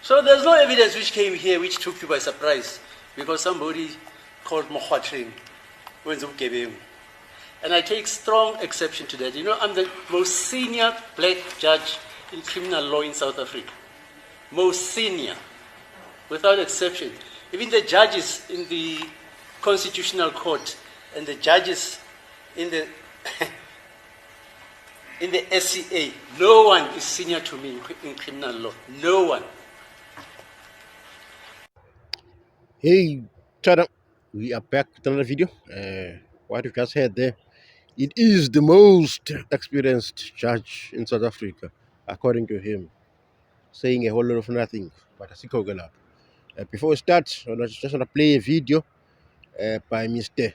So there's no evidence which came here which took you by surprise because somebody called Mokhwatring. And I take strong exception to that. You know, I'm the most senior black judge in criminal law in South Africa. Most senior, without exception. Even the judges in the Constitutional Court and the judges in the in the SCA, no one is senior to me in criminal law. No one. Hey, Chada, we are back with another video. What you just heard there, it is the most experienced judge in South Africa, according to him, saying a whole lot of nothing. But before we start, I just want to play a video by Mr.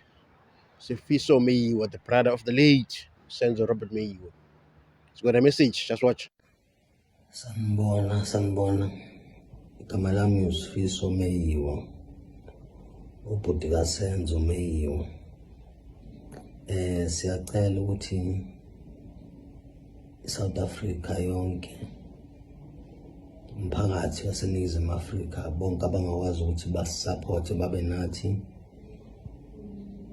Sifiso Meyiwa, the brother of the late Senzo Robert Meyiwa. It's got a message, just watch. Sanibona. Igama lami uSifiso Meyiwa. Ubhuti kaSenzo Meyiwa. Siyacela ukuthi South Africa yonke umphakathi waseNingizimu Afrika bonke abangakwazi ukuthi basupporte babe nathi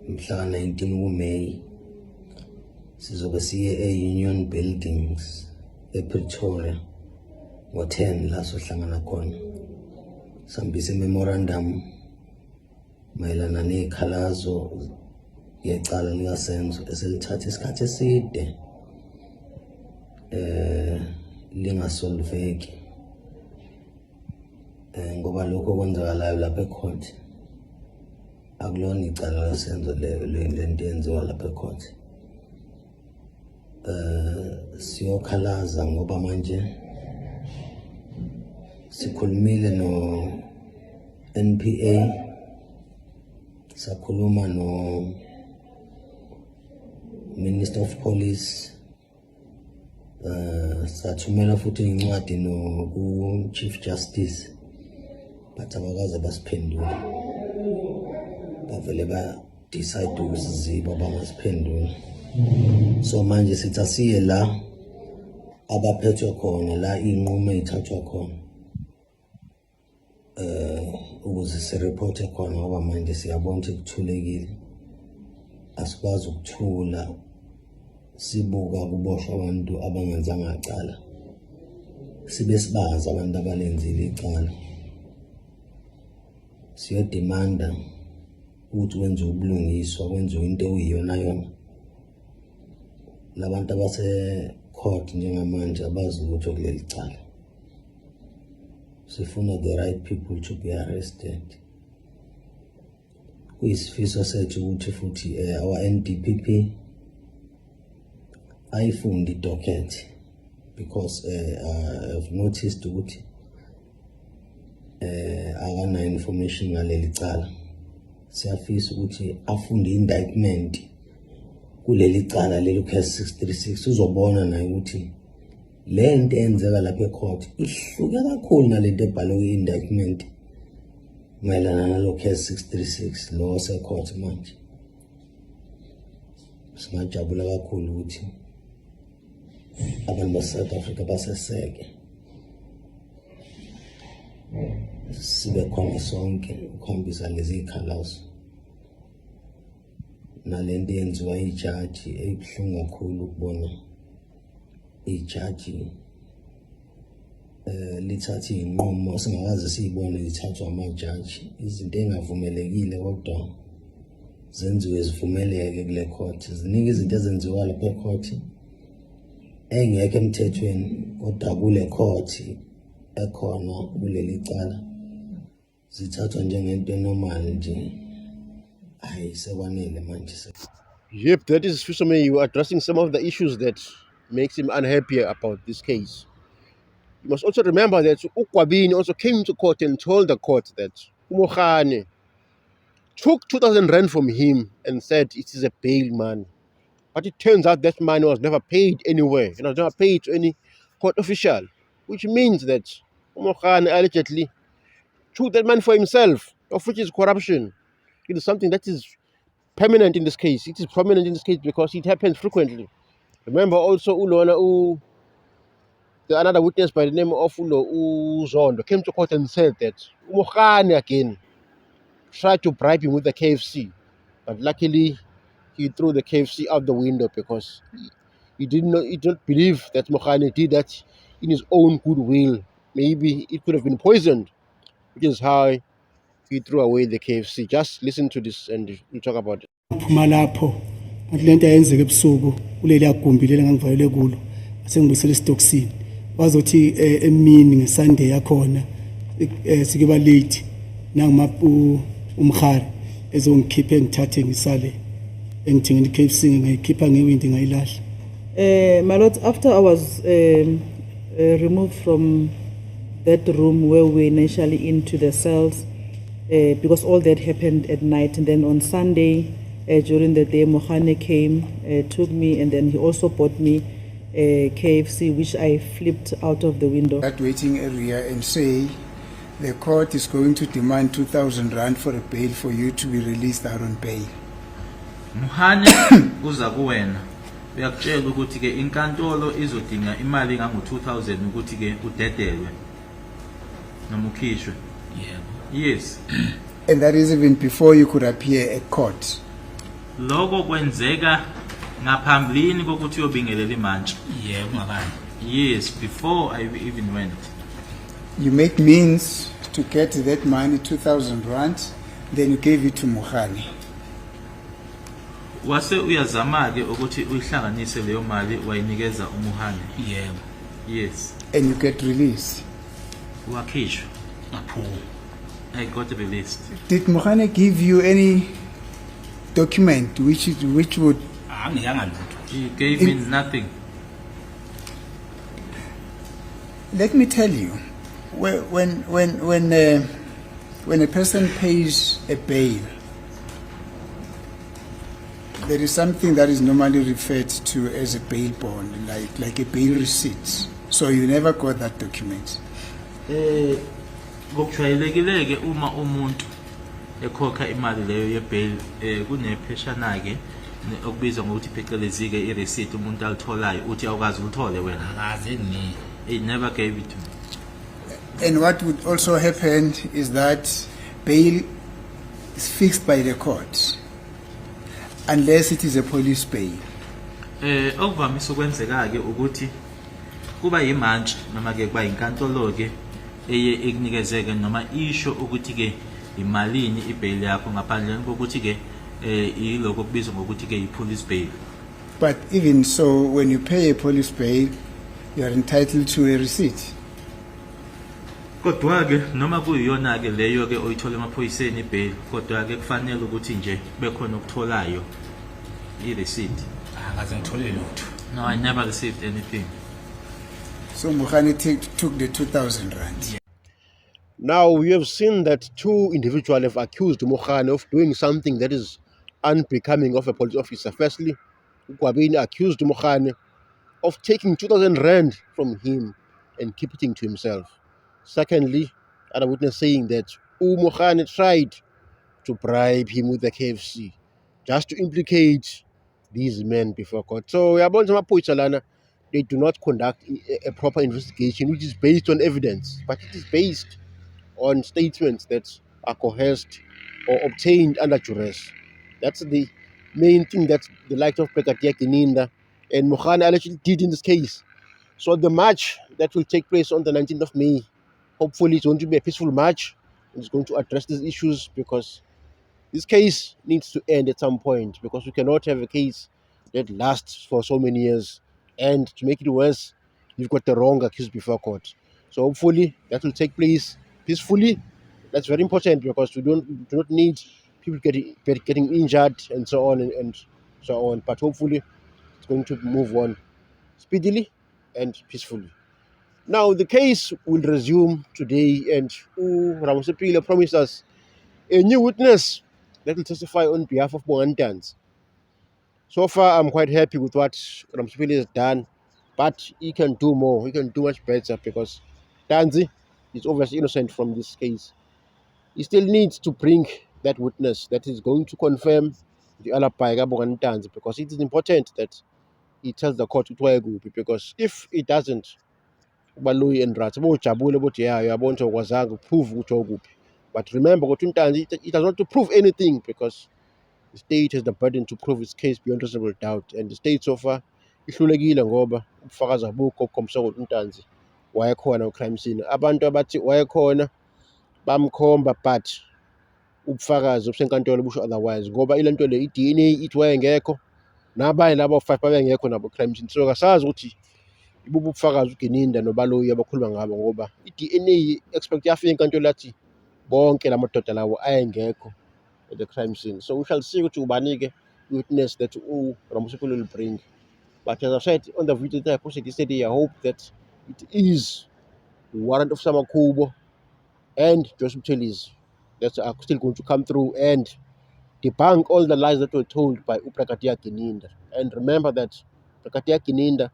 mhla 19 kuMeyi sizobe siye e-Union Buildings ePretoria ngo-10 la sohlangana khona sambise memorandum mayelana nezikhalazo yecala likaSenzo eselithatha isikhathi eside lingasolveki ngoba lokho kwenzakalayo lapha ecourt akulona icala laSenzo lento yenziwa lapha ecourt. Siyokhalaza ngoba manje sikhulumile no NPA, sakhuluma no Minister of Police, sathumela futhi incwadi no ku Chief Justice, but abakaze basiphendula. Bavele ba decide ukusiziba bangasiphendula. So manje sithi asiye la abaphethwe khona la inqumo ezithathwa khona ukuze sireporte khona ngoba manje siyabona ukuthi kuthulekile asikwazi ukuthula sibuka kuboshwa abantu abangenzanga icala sibe sibaza abantu abalenzile icala siyodemanda ukuthi kwenziwe ubulungiswa kwenziwe into eyiyona yona labantu abase court njengamanje abazi ukuthi kuleli cala sifuna the right people to be arrested. Kuyisifiso sethu ukuthi futhi our NDPP ayifundi docket because I've noticed ukuthi akana information ngaleli cala. Siyafisa ukuthi afunde indictment kuleli cala leli case 636 uzobona naye ukuthi le nto enzeka lapha ecourt ihluke kakhulu nalento ebhalwe ku-indictment mayelana nalo case 636 lo secourt manje. Singajabula kakhulu ukuthi abantu base-South Africa baseseke sibe khona sonke ukuhambisa lezi zikhalazo nalento yenziwa ijaji ebuhlungu kakhulu ukubona ijaji lithatha inqumo singakaze siyibone lithathwa amajaji izinto engavumelekile kodwa zenziwe zivumeleke kule court. Ziningi izinto ezenziwa lapha ecourt engekho emthethweni kodwa kule court ekhona kuleli cala zithathwa njengento normal nje. Hayi sekwanele manje. Yep, that is Sifiso Meyiwa addressing some of the issues that makes him unhappy about this case. You must also remember that uGwabini also came to court and told the court that uMokhane took 2,000 rand from him and said it is a bail money. But it turns out that money was never paid anywhere. It was never paid to any court official, which means that uMokhane allegedly took that money for himself, of which is corruption. It is something that is permanent in this case. It is prominent in this case because it happens frequently. Remember also ulona another witness by the name of Uzondo came to court and said that Mokgane again tried to bribe him with the KFC, but luckily he threw the KFC out the window because he didn't believe that Mokgane did that in his own goodwill. Maybe it could have been poisoned, which is how he threw away the KFC. Just listen to this and we'll talk about it. Phuma lapho athi lento ayenzeke ebusuku kuleli gumbi leli ngangivayele kulo asengibuyisela isitoksini wazothi emini ngeSunday yakhona sike ba late nangimapu umkhari ezongikhipha engithathe ngisale engithengeni iKFC ngayikhipha ngewindi ngayilahla. My lord, after I was removed from that room where we were initially into the cells, because all that happened at night, and then on Sunday during the day, Mokgane came, took me, and then he also bought me KFC, which I flipped out of the window. That waiting area and say the court is going to demand 2,000 rand for a bail for you to be released out on bail. Mokgane uza kuwena uyakutshela ukuthi ke inkantolo izodinga imali engango-2000 ukuthi ke udedelwe noma ukhishwe. Yes. And that is even before you could appear at court. Lokho kwenzeka ngaphambilini kokuthi uyobingelela imantshi. Yes, before I even went. You made means to get that money, 2,000 rand, then you gave it to Mokgane. Wase uyazama ke ukuthi uyihlanganise leyo mali wayinikeza uMohane. Yes. And you get released. Wakhishwa. I got released. Did Mokgane give you any document which would? He gave me nothing. Let me tell you, when a person pays a bail, there is something that is normally referred to as a bail bond, like a bail receipt. So you never got that document. Ngokujwayelekile ke uma umuntu ekhokha imali leyo yebail kunepheshana ke okubizwa ngokuthi phecelezi ke ireceipt umuntu alitholayo uthi awukazi ulithole wena. He never gave it to me. And what would also happen is that bail is fixed by the court unless it is a police bail. Okuvamisa ukwenzeka ke ukuthi kuba yimantshi noma ke kuba inkantolo ke eye ekunikezeke noma isho ukuthi ke imalini ibail yakho ngaphandle kokuthi ke yiloko kubizwa ngokuthi ke ipolice bail. But even so, when you pay a police bail, you are entitled to a receipt. Kodwa ke noma kuyiyona ke leyo ke oyithola emaphoyiseni ibail, kodwa ke kufanele ukuthi nje bekhona okutholayo ireceipt. No, I never received anything. So Mokgane took the 2,000 rand. Now, we have seen that two individuals have accused Mokgane of doing something that is unbecoming of a police officer. Firstly, Ukwabini accused Mokgane of taking 2,000 rand from him and keeping it to himself. Secondly, other witness saying that Mokgane tried to bribe him with the KFC just to implicate these men before court. So, they do not conduct a proper investigation which is based on evidence, but it is based on statements that are coerced or obtained under duress. That's the main thing that the likes of Brigadier Gininda and Mokgane allegedly did in this case. So the march that will take place on the 19th of May, hopefully it's going to be a peaceful march. It's going to address these issues because this case needs to end at some point, because we cannot have a case that lasts for so many years. And to make it worse, you've got the wrong accused before court. So hopefully that will take place peacefully. That's very important because we do not need people getting injured and so on and so on. But hopefully it's going to move on speedily and peacefully. Now the case will resume today, and Ramosepile promised us a new witness that will testify on behalf of Bongani. So far, I'm quite happy with what Ramosepile has done, but he can do more. He can do much better because Tanzi is obviously innocent from this case. He still needs to bring that witness that is going to confirm the alibi of Bongani, because it is important that he tells the court to Gupi, because if he doesn't, ubaloyi and rats bojabule bothi yeah uyabona ukuthi awukwazanga ukuprove ukuthi okuphi. But remember ukuthi uNtanzi it has not to prove anything, because the state has the burden to prove its case beyond reasonable doubt, and the state so far ihlulekile ngoba ubufakazi abukho obukhombisa ukuthi uNtanzi wayekhona ku-crime scene. Abantu abathi wayekhona bamkhomba, but ubufakazi obusenkantolo busho otherwise, ngoba ile nto le i-DNA ithi wayengekho, nabanye laba 5 babengekho nabo crime scene. So kasazi ukuthi ibubu ubufakazi uGininda nobaloyi abakhuluma ngabo, ngoba i-DNA expect yafika enkantolo yathi bonke lamadoda lawo ayengekho at the crime scene. So we shall see ukuthi ubani-ke witness that Ramusipule will bring. But as I said on the video that I posted yesterday, I hope that it is the warrant of Samakhubo and Joseph Telis that are still going to come through and debunk all the lies that were told by Uprakatia Gininda. And remember that Uprakatia Gininda,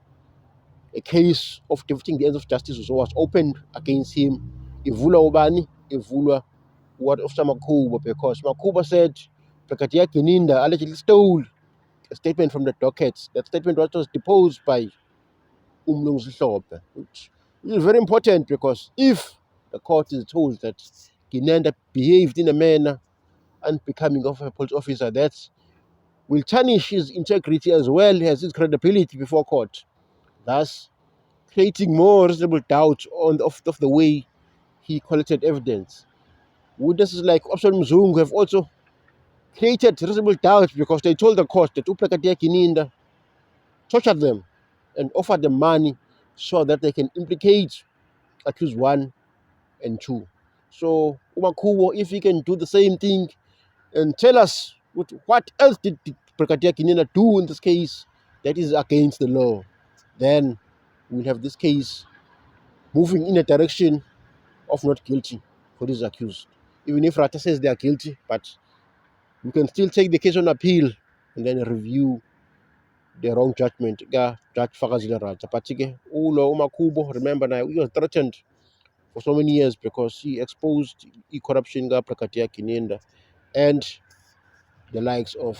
a case of defeating the ends of justice was opened against him. Ivula ubani, ivula what of Samakhubo, because Makuba said Uprakatia Gininda allegedly stole a statement from the dockets. That statement was deposed by Umlungsi, which is very important, because if the court is told that Gininda behaved in a manner unbecoming of a police officer, that will tarnish his integrity as well as his credibility before court, thus creating more reasonable doubt on of the way he collected evidence. Witnesses like Opson Mzungu have also created reasonable doubt, because they told the court that Uprakatia Gininda tortured them and offered them money so that they can implicate accused 1 and 2. So Umakhubo, if he can do the same thing and tell us what else did Brigadier Gininda do in this case that is against the law, then we'll have this case moving in a direction of not guilty for this accused. Even if Rata says they are guilty, but we can still take the case on appeal and then review the wrong judgment. Judge Fakazile Rata. But Ulo Umakhubo, remember now, he was threatened for so many years because he exposed corruption ga Brigadier Gininda and the likes of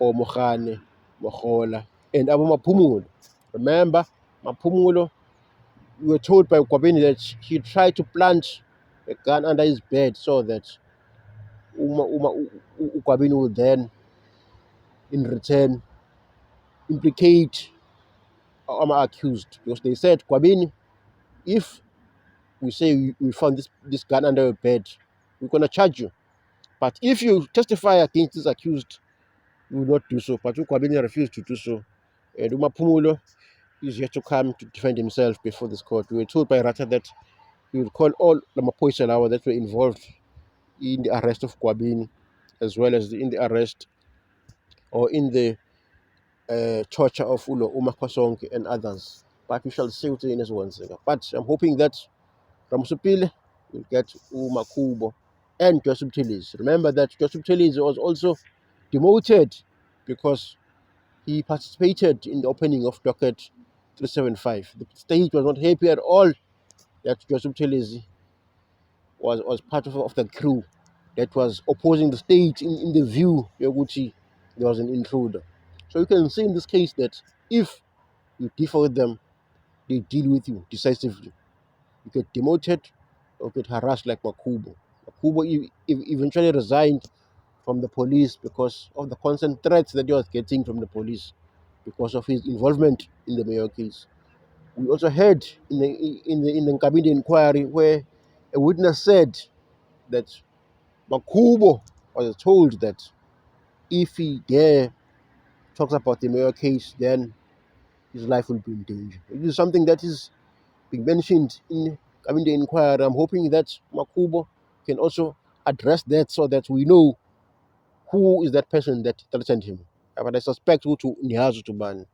Omokhane, Mohola, and Abu Maphumulo. Remember, Maphumulo, we were told by Kwabini that he tried to plant a gun under his bed so that Kwabini would then, in return, implicate Ama accused. Because they said, Kwabini, if we say we found this gun under your bed, we're going to charge you. But if you testify against this accused, we will not do so. But Kwabini refused to do so. And Maphumulo is yet to come to defend himself before this court. We were told by Rata that he would call all the Mapoisa Lawa that were involved in the arrest of Kwabini, as well as in the arrest or in the torture of Ulo Umakwasonke and others. But we shall see what the next one. But I'm hoping that Ramusipile will get Umakhubo and Joseph Telis. Remember that Joseph Telis was also demoted because he participated in the opening of docket 375. The state was not happy at all that Joseph Telis was part of the crew that was opposing the state in the view Yoguchi there was an intruder. So you can see in this case that if you differ with them, they deal with you decisively. You get demoted or get harassed like Makubo. Makubo eventually resigned from the police because of the constant threats that he was getting from the police because of his involvement in the Mayo case. We also heard in the Nkabinde inquiry where a witness said that Makubo was told that if he dare talks about the Mayo case, then his life will be in danger. It is something that is being mentioned in the inquiry. I'm hoping that Makubo can also address that so that we know who is that person that threatened him. But I suspect who to Nihazu Tuban,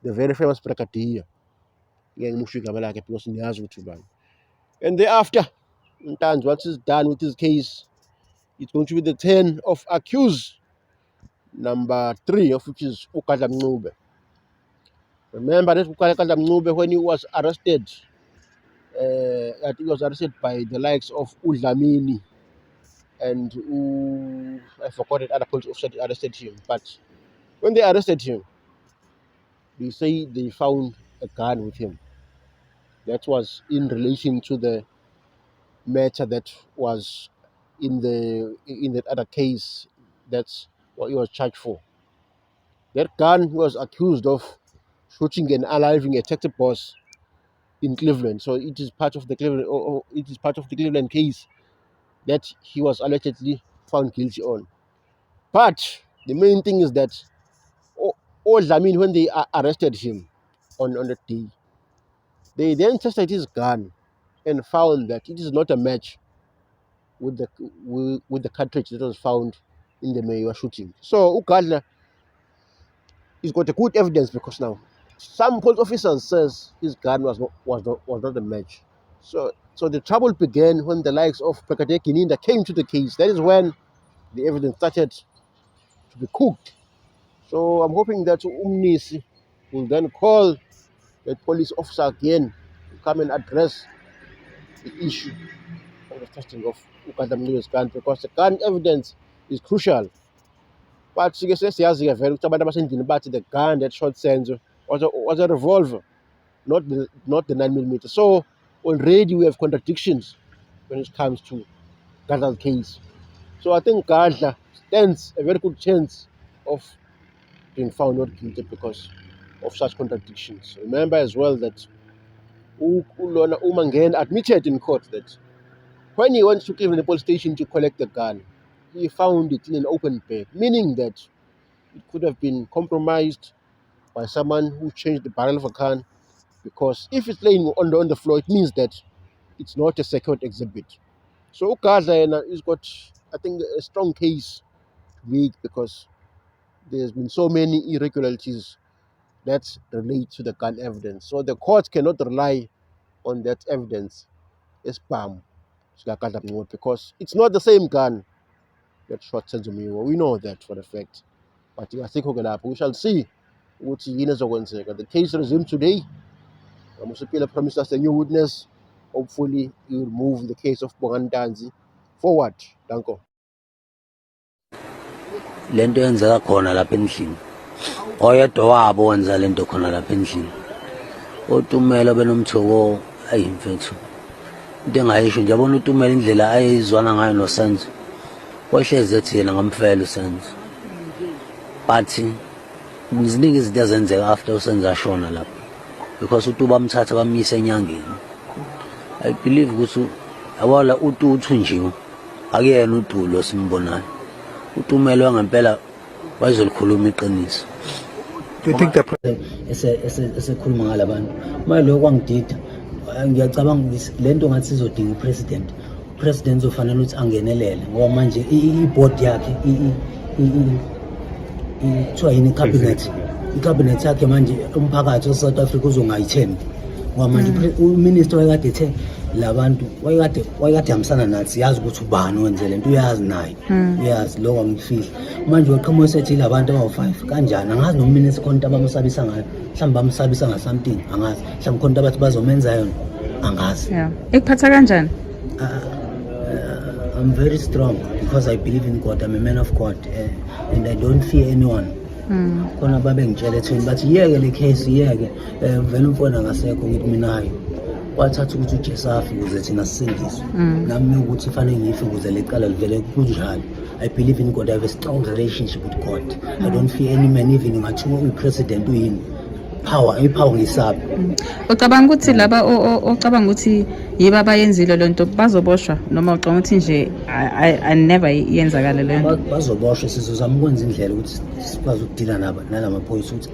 the very famous Brakatia. Because Nihazu Tuban. And thereafter, in times once it's done with this case, it's going to be the turn of accused number 3, of which is Ukadla Mncube. Remember that Ukadla Mncube, when he was arrested, by the likes of Udlamini and I forgot that other police officer arrested him. But when they arrested him, they say they found a gun with him. That was in relation to the matter that was in that other case. That's what he was charged for. That gun he was accused of shooting and unaliving a taxi boss in Cleveland. So it is part of the Cleveland case that he was allegedly found guilty on. But the main thing is that when they arrested him on that day, they then tested his gun and found that it is not a match with the cartridge that was found in the Mayor shooting. So Ugadla he's got a good evidence because now some police officers says his gun was not a match. So the trouble began when the likes of Brigadier Gininda came to the case. That is when the evidence started to be cooked. So I'm hoping that Umnisi will then call the police officer again to come and address the issue of the testing of Ugadla Mliwe's gun, because the gun evidence is crucial. But the gun that shot Senzo was a revolver, not the 9mm. So already we have contradictions when it comes to Gadla's case. So I think Gadla stands a very good chance of being found not guilty because of such contradictions. Remember as well that Ulona Umangen admitted in court that when he went to Cleveland police station to collect the gun, he found it in an open bag, meaning that it could have been compromised by someone who changed the barrel of a gun, because if it's laying on the floor, it means that it's not a secured exhibit. So Ugadla has got, I think, a strong case to make because there's been so many irregularities that relate to the gun evidence. So the court cannot rely on that evidence as PAM because it's not the same gun that shot Senzo Mliwe. We know that for a fact. But we shall see what the case resumed today. Musipila promised us a new witness. Hopefully he will move the case of Bogandanzi forward. Danko. Lento yenzeka khona lapha endlini. Oyedwa wabo wenza lento khona lapha endlini. Utumela benomthoko ayimfethu. Into engayisho nje yabona utumela indlela ayizwana ngayo noSenzo. Wahlezi ethi yena ngamfela uSenzo. But ziningi izinto ezenzeka after uSenzo ashona lapha. Because uTuba bamthatha bamyisa enyangeni. I believe ukuthi awala uTuthu nje akuyena uDulo simbonayo. UTumela wangempela wayezolikhuluma iqiniso. Do you think that esekhuluma ngalabantu manje lokho kwangidida ngiyacabanga ukuthi lento ngathi izodinga upresident uzofanele ukuthi angenelele ngoba manje iboard yakhe kuthiwa yini icabinet yakhe manje umphakathi waseSouth Africa uzongayithembi ngoba manje uminister wayekade ethe labantu wayekade hambisana nathi yazi ukuthi ubani wenze lento uyazi naye uyazi lokho ngifihla manje waqhamuka sethi labantu abawu5 kanjani angazi nominister khona abamsabisa ngayo mhlawumbe bamsabisa nga something angazi mhlawumbe khona abathi bazomenza yona angazi ekuphatha kanjani I'm very strong because I believe in God. I'm a man of God and I don't fear anyone. Khona babe ngitshela ethweni bathi yeke le case yeke vele umfona ngasekho ngithi mina hayi wathatha ukuthi uJesu afi ukuze thina sisindiswe nami ukuthi fanele ngife ukuze lecala livele kunjalo. I believe in God. I have a strong relationship with God. I don't fear any man even ngathiwa upresident uyini ipower ngisabi. Ucabanga ukuthi laba ocabanga ukuthi yiba abayenzile lento bazoboshwa noma ucabanga ukuthi nje I never yenzakala lento bazoboshwa sizozama ukwenza indlela ukuthi sikwazi ukudila nalamaphoyisa ukuthi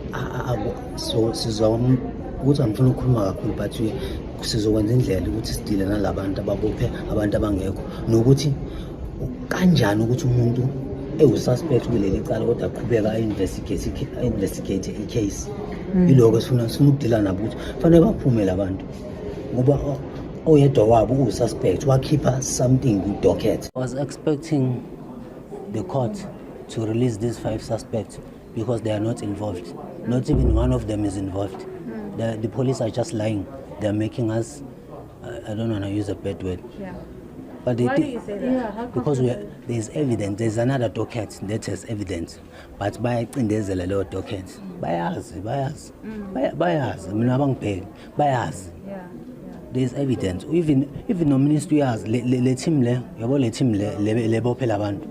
so sizama ukuthi angifuna ukukhuluma kakhulu but sizokwenza indlela ukuthi sidile nalabantu ababophe abantu abangekho nokuthi kanjani ukuthi umuntu ewususpect kuleli cala kodwa aqhubeka investigate icase iloko sifuna ukudila nabo ukuthi fanele baphume labantu ngoba oyedwa wabo ususpect wakhipha something ku docket. I was expecting the court to release these 5 suspects because they are not involved. Not even one of them is involved. The police are just lying. They are making us I don't want to use a bad word. Yeah. But why do you say that? Because there is evidence. There is another docket that has evidence. But there's a lot of dockets. Bias. Mina abangibheki. Bias. there's evidence. Even no minister uyazi le team le yabo le team le bophela abantu.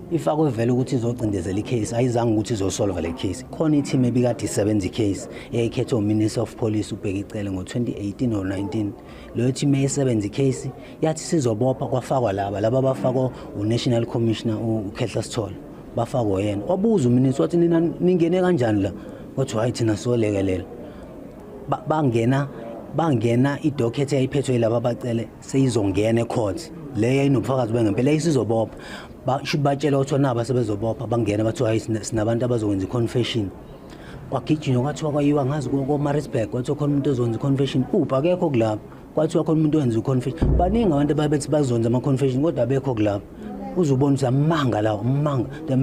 If akuvela ukuthi izocindezela icase ayizange ukuthi izosolve le case. Khona i-team ebikade isebenza icase eyayikhethwe uMinister of Police ubheka icele ngo-2018 or 19. Leyo team eyayisebenza icase yathi sizobopha kwafakwa laba bafakwa uNational Commissioner uKhehla Sithole bafakwa yena. Wabuza uMinister wathi nina ningene kanjani la? Wathi hayi thina solekelela. Bangena idocket eyayiphethwe laba bacele seyizongena ecourt. Le yayinobufakazi bengempela isizobopha. Should batshela ukuthi naba sebezobopha bangena bathi hayi sinabantu abazokwenza iconfession. Kwagijinwa kwathiwa kwayiwa ngazi koMaritzburg kwathiwa khona umuntu ozokwenza iconfession. Akekho kulapho. Kwathiwa khona umuntu owenza iconfession. Baningi abantu ababethi bazonza ama confession kodwa abekho kulapho. Uzubona ukuthi amanga la umanga.